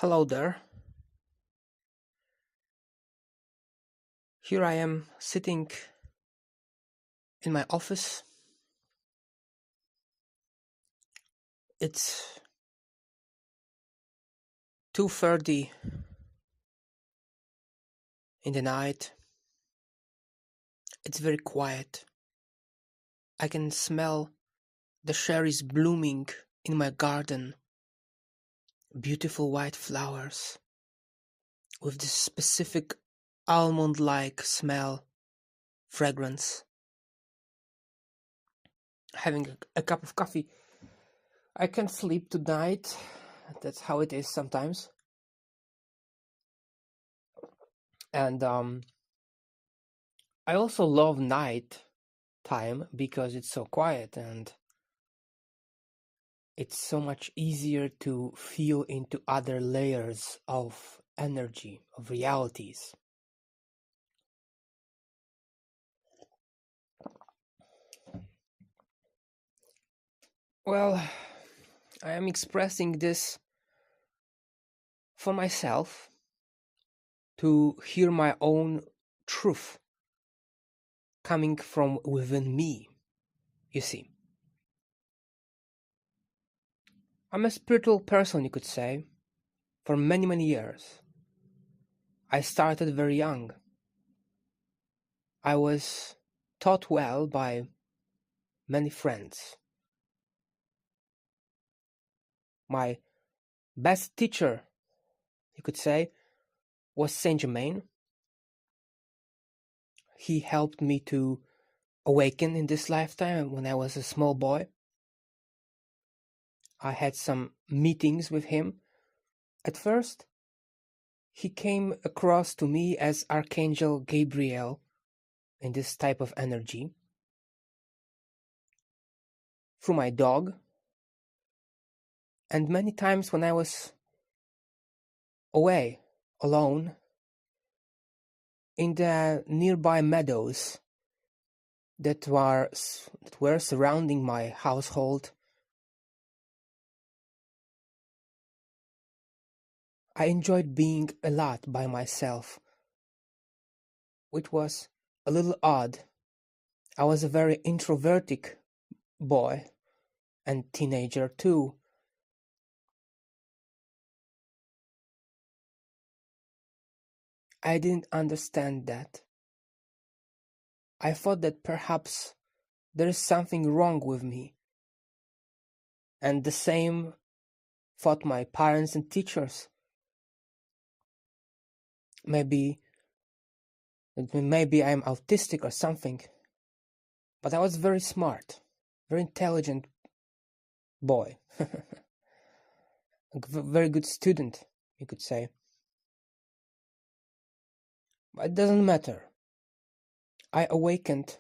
Hello there. Here I am sitting in my office. It's 2:30 in the night. It's very quiet. I can smell the cherries blooming in my garden. Beautiful white flowers with this specific almond-like smell, fragrance. Having a cup of coffee. I can't sleep tonight. That's how it is sometimes. And I also love night time because it's so quiet and it's so much easier to feel into other layers of energy, of realities. Well, I am expressing this for myself to hear my own truth coming from within me, you see. I'm a spiritual person, you could say, for many, many years. I started very young. I was taught well by many friends. My best teacher, you could say, was Saint Germain. He helped me to awaken in this lifetime when I was a small boy. I had some meetings with him. At first, he came across to me as Archangel Gabriel in this type of energy. Through my dog. And many times when I was away, alone, in the nearby meadows that were surrounding my household, I enjoyed being a lot by myself, which was a little odd. I was a very introverted boy and teenager too. I didn't understand that. I thought that perhaps there is something wrong with me. And the same thought my parents and teachers. Maybe I'm autistic or something. But I was very smart, very intelligent boy. A very good student, you could say. But it doesn't matter. I awakened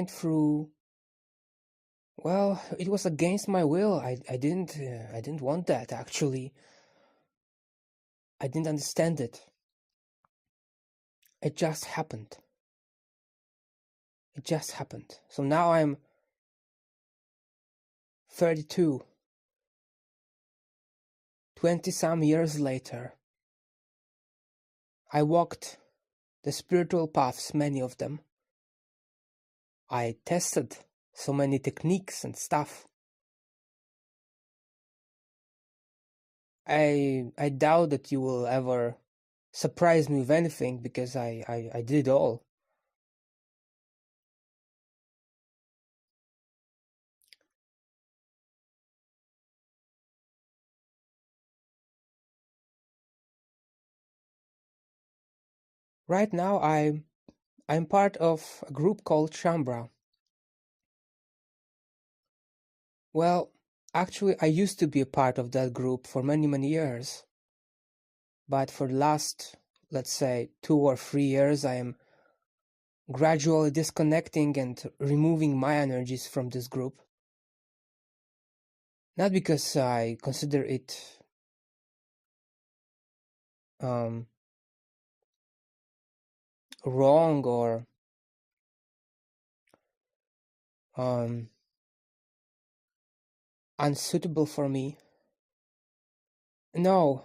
through, well, it was against my will. I didn't want that, actually. I didn't understand it. It just happened. It just happened. So now I'm 32. 20 some years later. I walked the spiritual paths, many of them. I tested so many techniques and stuff. I doubt that you will ever surprise me with anything because I did it all. Right now I'm part of a group called Shambra. Well, actually I used to be a part of that group for many, many years. But for the last, let's say, 2 or 3 years, I am gradually disconnecting and removing my energies from this group. Not because I consider it wrong or unsuitable for me, No,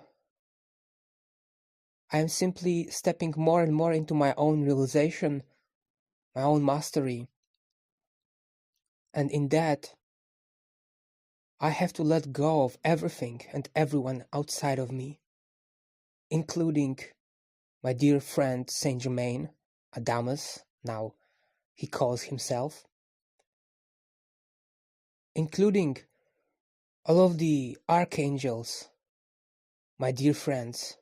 I am simply stepping more and more into my own realization, my own mastery. And in that, I have to let go of everything and everyone outside of me, including my dear friend Saint Germain, Adamus, now he calls himself, including all of the archangels, my dear friends,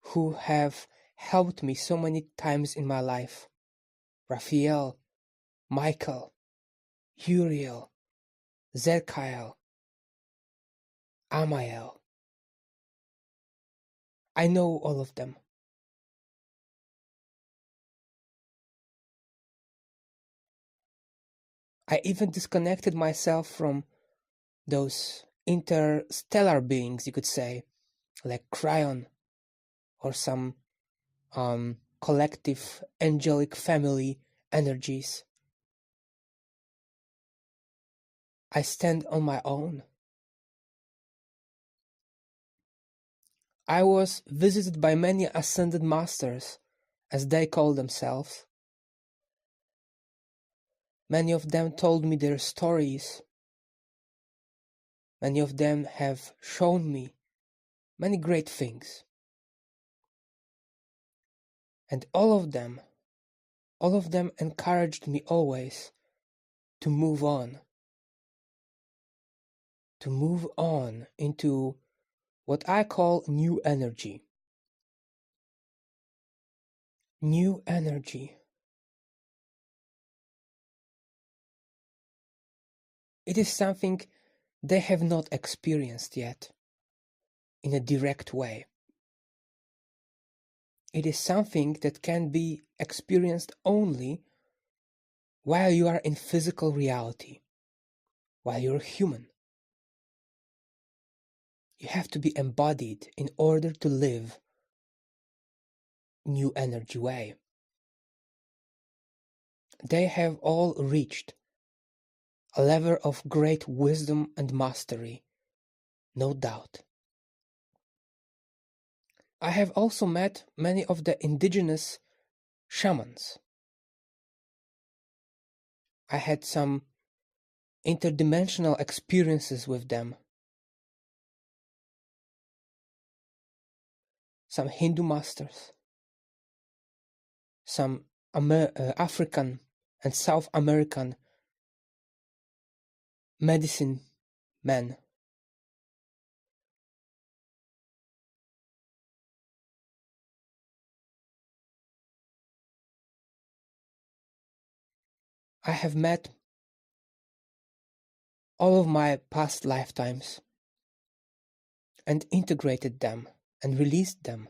who have helped me so many times in my life. Raphael, Michael, Uriel, Zerkiel, Amael. I know all of them. I even disconnected myself from those interstellar beings, you could say, like Cryon or some collective angelic family energies. I stand on my own. I was visited by many ascended masters, as they call themselves. Many of them told me their stories. Many of them have shown me many great things. And all of them encouraged me always to move on into what I call new energy. New energy. It is something they have not experienced yet in a direct way. It is something that can be experienced only while you are in physical reality, while you're human. You have to be embodied in order to live new energy way. They have all reached a level of great wisdom and mastery, no doubt. I have also met many of the indigenous shamans. I had some interdimensional experiences with them. Some Hindu masters, some African and South American medicine men. I have met all of my past lifetimes and integrated them and released them.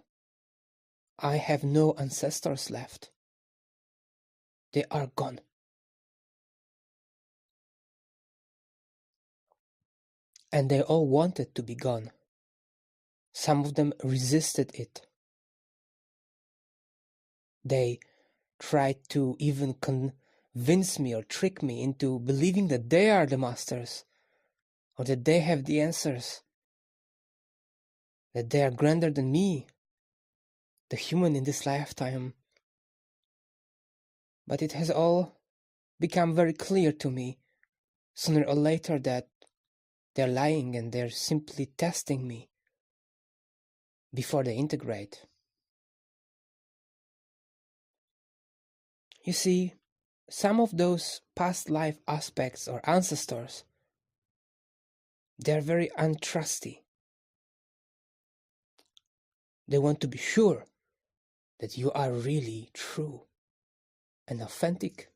I have no ancestors left. They are gone. And they all wanted to be gone. Some of them resisted it. They tried to even convince me or trick me into believing that they are the masters, or that they have the answers, that they are grander than me, the human in this lifetime. But it has all become very clear to me sooner or later that they're lying and they're simply testing me before they integrate. You see, some of those past life aspects or ancestors, they're very untrusty. They want to be sure that you are really true and authentic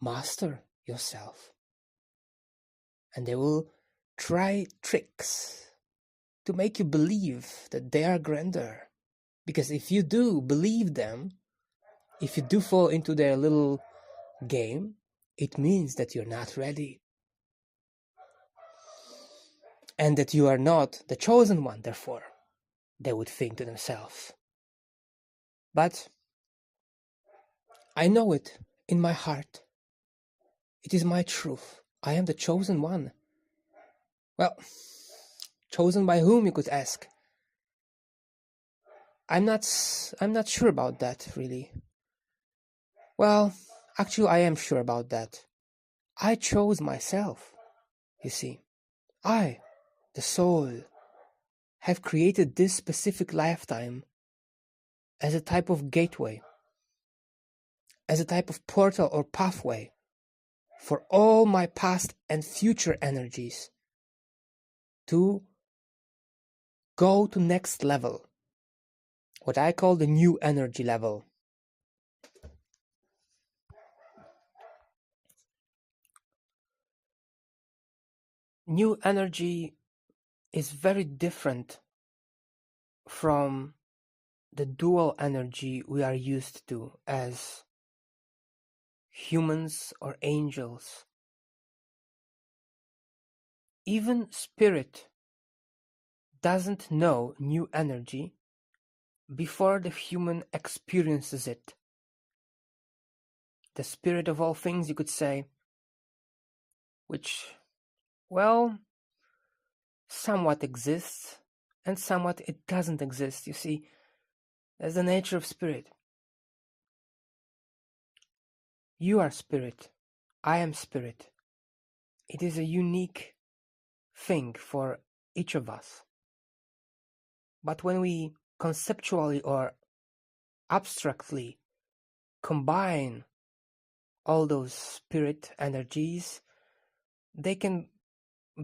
master yourself. And they will try tricks to make you believe that they are grander. Because if you do believe them, if you do fall into their little game, it means that you're not ready. And that you are not the chosen one, therefore, they would think to themselves. But I know it in my heart. It is my truth. I am the chosen one. Well, Chosen by whom, you could ask? I'm not sure about that, really. Well, actually I am sure about that. I chose myself, you see. I, the soul, have created this specific lifetime as a type of gateway, as a type of portal or pathway for all my past and future energies to go to next level, what I call the new energy level. New energy is very different from the dual energy we are used to as humans or angels. Even spirit doesn't know new energy before the human experiences it. The spirit of all things, you could say, which, well, somewhat exists and somewhat it doesn't exist. You see, that's the nature of spirit. You are spirit. I am spirit. It is a unique thing for each of us. But when we conceptually or abstractly combine all those spirit energies, they can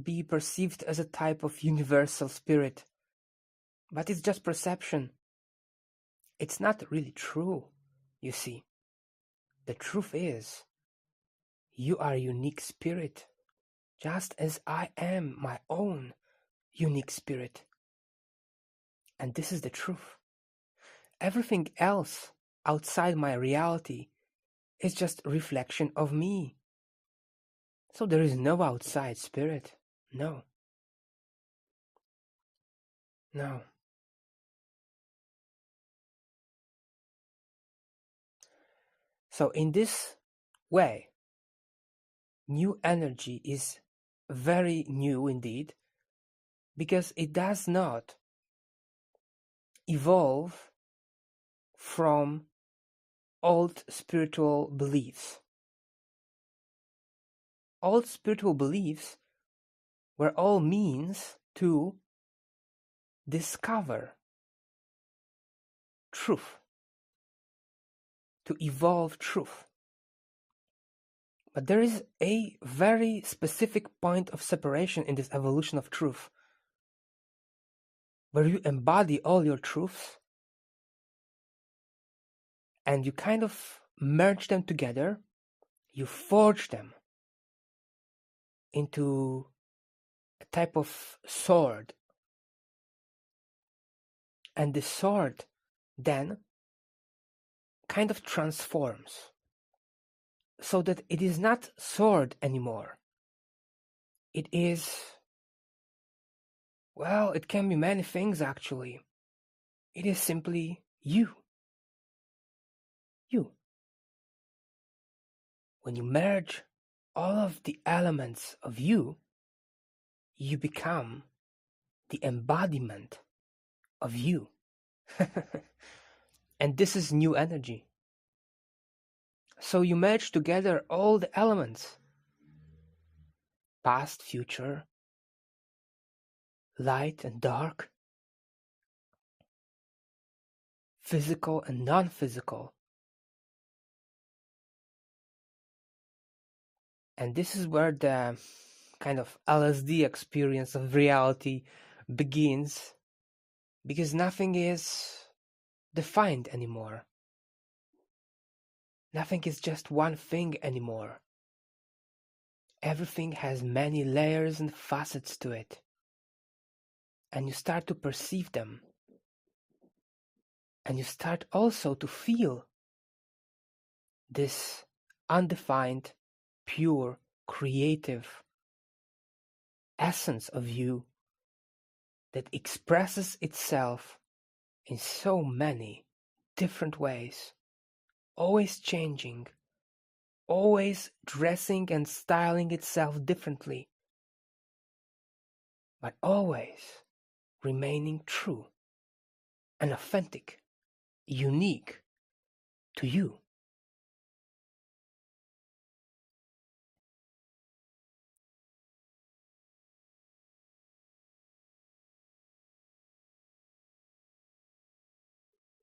be perceived as a type of universal spirit. But it's just perception. It's not really true, you see. The truth is, you are a unique spirit, just as I am my own unique spirit. And this is the truth. Everything else outside my reality is just a reflection of me. So there is no outside spirit. No. No. So in this way, new energy is very new indeed, because it does not evolve from old spiritual beliefs. Old spiritual beliefs were all means to discover truth, to evolve truth. But there is a very specific point of separation in this evolution of truth, where you embody all your truths and you kind of merge them together, you forge them into a type of sword. And the sword then kind of transforms so that it is not sword anymore. It is, well, it can be many things actually. It is simply you. You. When you merge all of the elements of you, you become the embodiment of you. And this is new energy. So you merge together all the elements, past, future, light and dark, physical and non-physical. And this is where the kind of LSD experience of reality begins, because nothing is defined anymore. Nothing is just one thing anymore. Everything has many layers and facets to it. And you start to perceive them. And you start also to feel this undefined, pure, creative essence of you that expresses itself in so many different ways, always changing, always dressing and styling itself differently. but always remaining true and authentic, unique to you.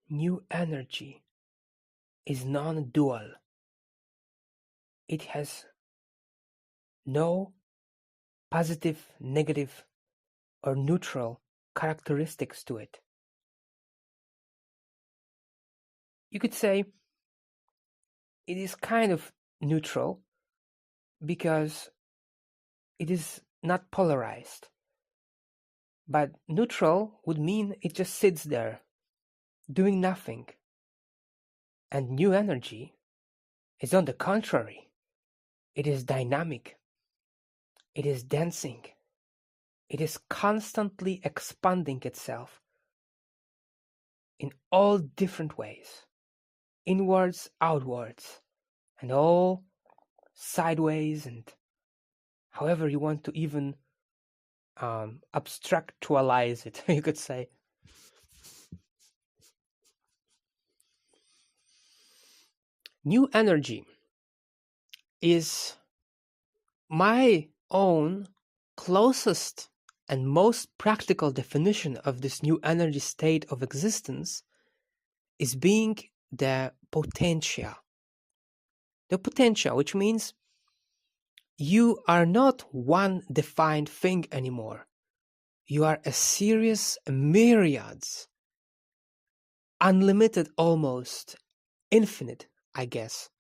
New energy is non-dual. It has no positive, negative, or neutral characteristics to it. You could say it is kind of neutral because it is not polarized. But neutral would mean it just sits there, doing nothing. And new energy is on the contrary. It is dynamic. It is dancing. It is constantly expanding itself in all different ways, inwards, outwards, and all sideways, and however you want to even abstractualize it, you could say. New energy is my own closest and most practical definition of this new energy state of existence is being the potentia. The potentia, which means you are not one defined thing anymore. You are a series, myriads, unlimited almost, infinite, I guess,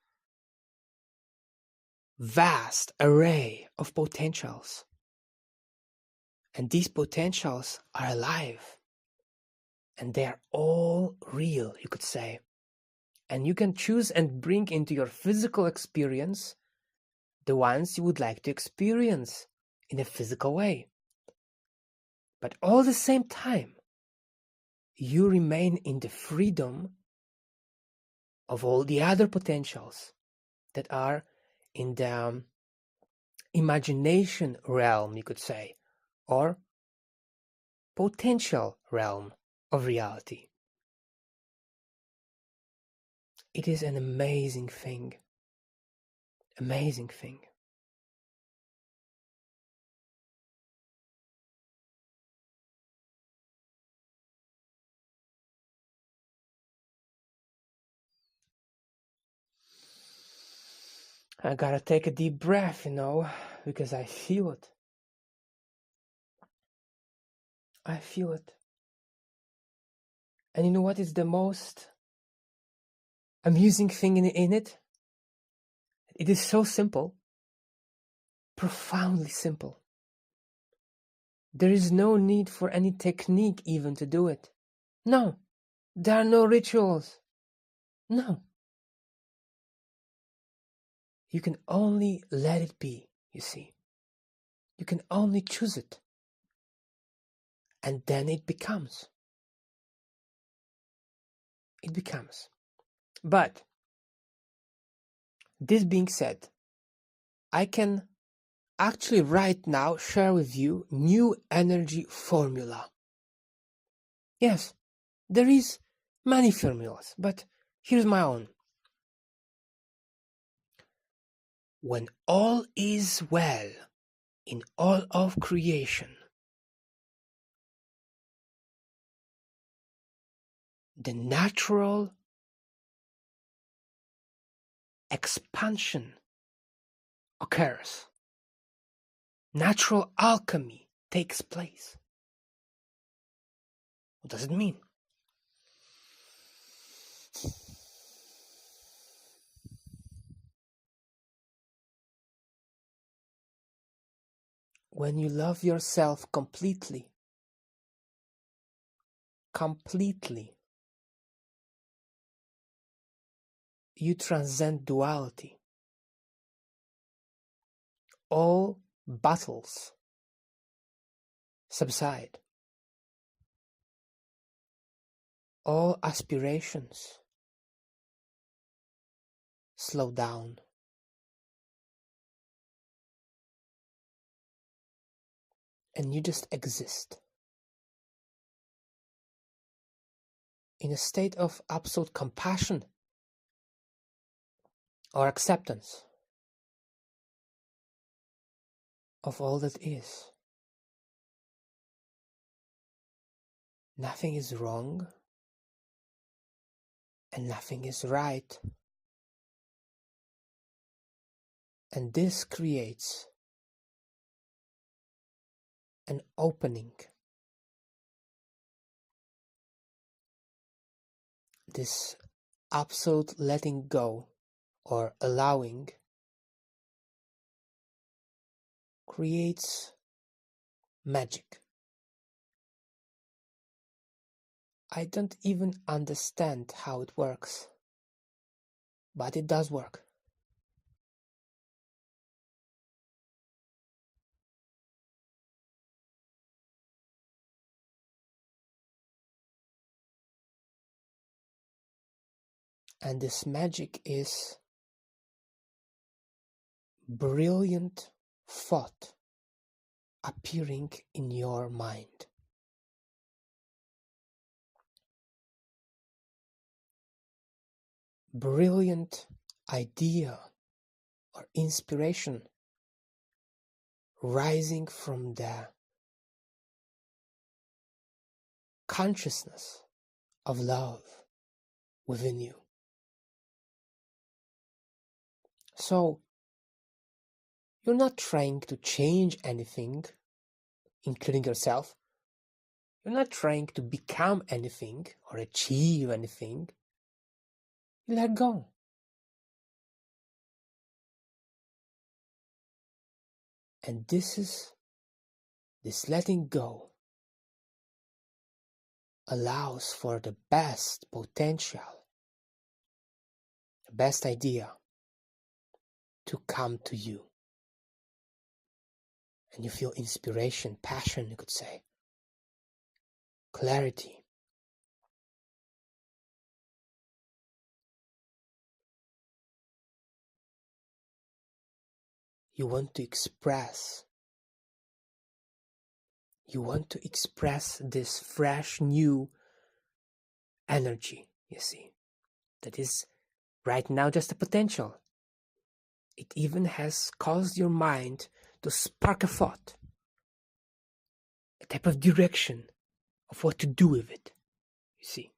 vast array of potentials. And these potentials are alive. And they're all real, you could say. And you can choose and bring into your physical experience the ones you would like to experience in a physical way. But all the same time, you remain in the freedom of all the other potentials that are in the imagination realm, you could say, or potential realm of reality. It is an amazing thing. Amazing thing. I gotta take a deep breath, because I feel it. I feel it. And you know what is the most amusing thing in it? It is so simple, profoundly simple. There is no need for any technique even to do it. No, there are no rituals. No. You can only let it be, you see. You can only choose it. And then it becomes. It becomes. But, this being said, I can actually right now share with you new energy formula. Yes, there is many formulas, but here's my own. When all is well in all of creation, the natural expansion occurs. Natural alchemy takes place. What does it mean? When you love yourself completely, you transcend duality. All battles subside. All aspirations slow down. and you just exist in a state of absolute compassion or acceptance of all that is. Nothing is wrong and nothing is right. And this creates an opening. This absolute letting go or allowing creates magic. I don't even understand how it works, but it does work. And this magic is brilliant thought appearing in your mind. Brilliant idea or inspiration rising from the consciousness of love within you. So, you're not trying to change anything, including yourself. You're not trying to become anything or achieve anything. You let go. And this letting go allows for the best potential, the best idea to come to you. And you feel inspiration, passion, you could say, clarity. You want to express this fresh, new energy, you see, that is right now just a potential. It even has caused your mind to spark a thought, a type of direction of what to do with it, you see.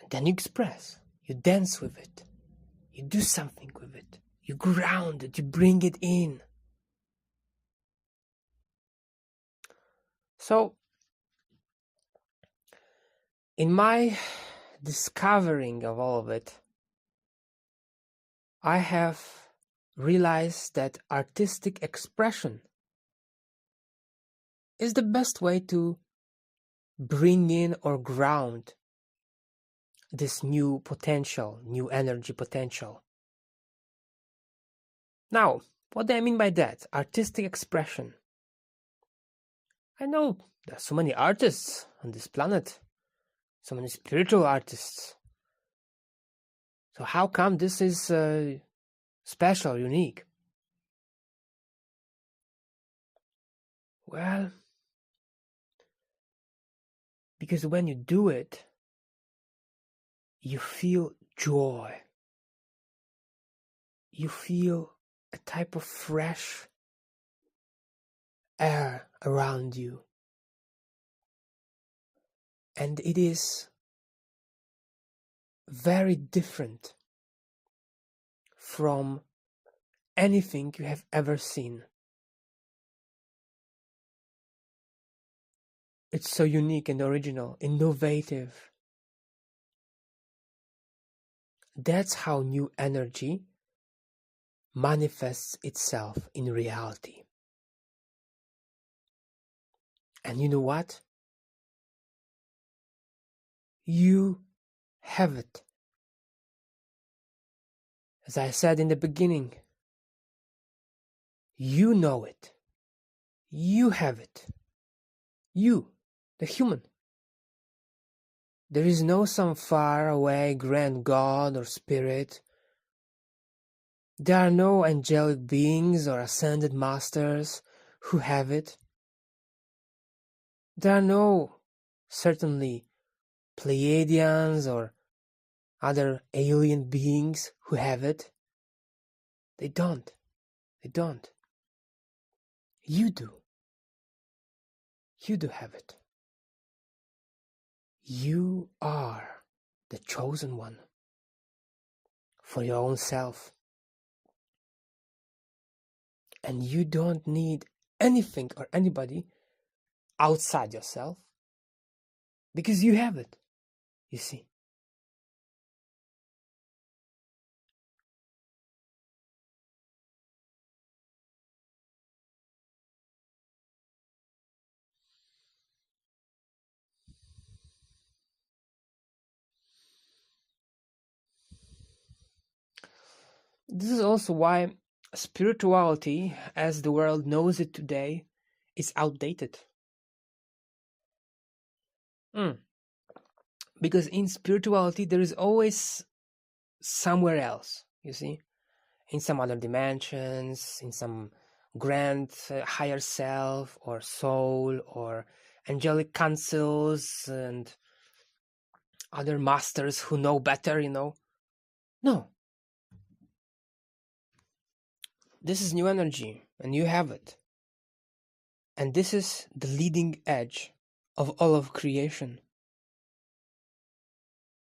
And then you express, you dance with it, you do something with it, you ground it, you bring it in. So, in my discovering of all of it, I have realized that artistic expression is the best way to bring in or ground this new potential, new energy potential. Now, what do I mean by that? Artistic expression. I know there are so many artists on this planet, so many spiritual artists. So how come this is special, unique? Well, because when you do it, you feel joy. You feel a type of fresh air around you. And it is very different from anything you have ever seen. It's so unique and original, innovative. That's how new energy manifests itself in reality. And you know what? You have it. As I said in the beginning, you know it. You have it. You, the human. There is no some far away grand God or spirit There are no angelic beings or ascended masters who have it. There are no, certainly, Pleiadians or other alien beings who have it. They don't. They don't. You do. You do have it. You are the chosen one for your own self. And you don't need anything or anybody outside yourself because you have it, you see. This is also why spirituality, as the world knows it today, is outdated. Mm. Because in spirituality, there is always somewhere else, you see, in some other dimensions, in some grand higher self or soul or angelic councils and other masters who know better, you know. No, this is new energy and you have it. And this is the leading edge of all of creation.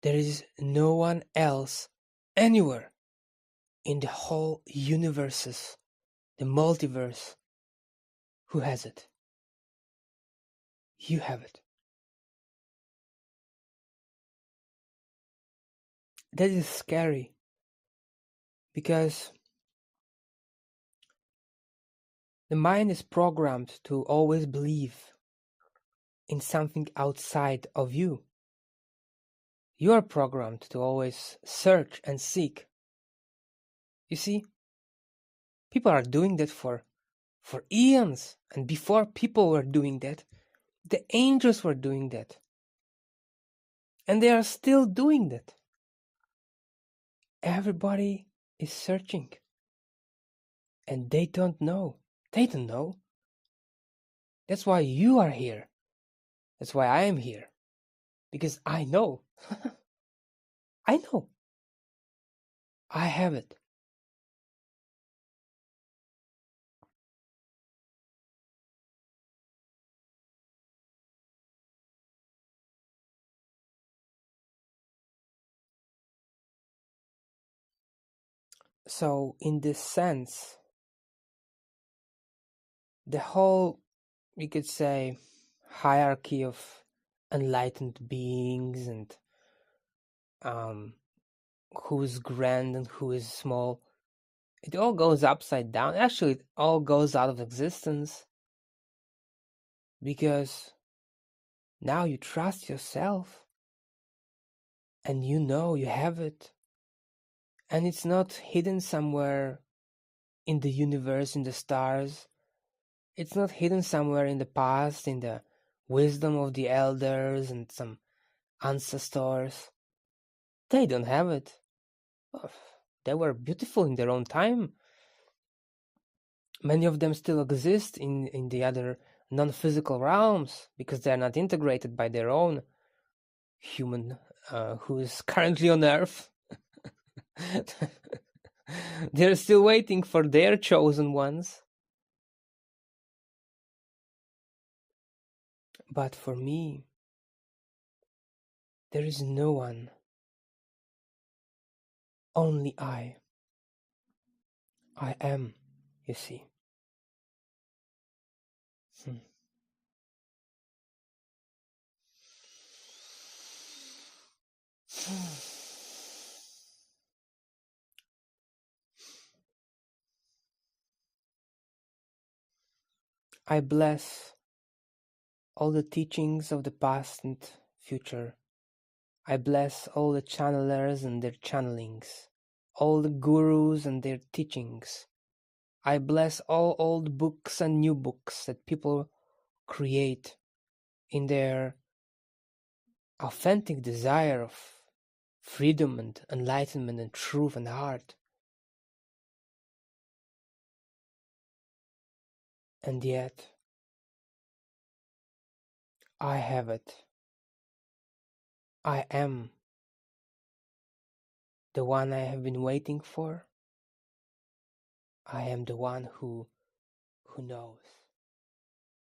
There is no one else anywhere in the whole universes, the multiverse, who has it. You have it. That is scary because the mind is programmed to always believe in something outside of you. You are programmed to always search and seek. You see, people are doing that for eons, and before people were doing that, the angels were doing that. And they are still doing that. Everybody is searching. And they don't know. They don't know. That's why you are here. That's why I am here. Because I know. I know. I have it. So, in this sense, the whole, you could say, hierarchy of enlightened beings and who is grand and who is small, it all goes upside down. Actually, it all goes out of existence because now you trust yourself and you know you have it. And it's not hidden somewhere in the universe, in the stars. It's not hidden somewhere in the past, in the wisdom of the elders and some ancestors. They don't have it. Oh, they were beautiful in their own time. Many of them still exist in the other non-physical realms because they are not integrated by their own human who is currently on Earth. They're still waiting for their chosen ones. But for me, there is no one. Only I. I am, you see. Hmm. I bless all the teachings of the past and future. I bless all the channelers and their channelings, all the gurus and their teachings. I bless all old books and new books that people create in their authentic desire of freedom and enlightenment and truth and heart. And yet, I have it. I am the one I have been waiting for. I am the one who knows.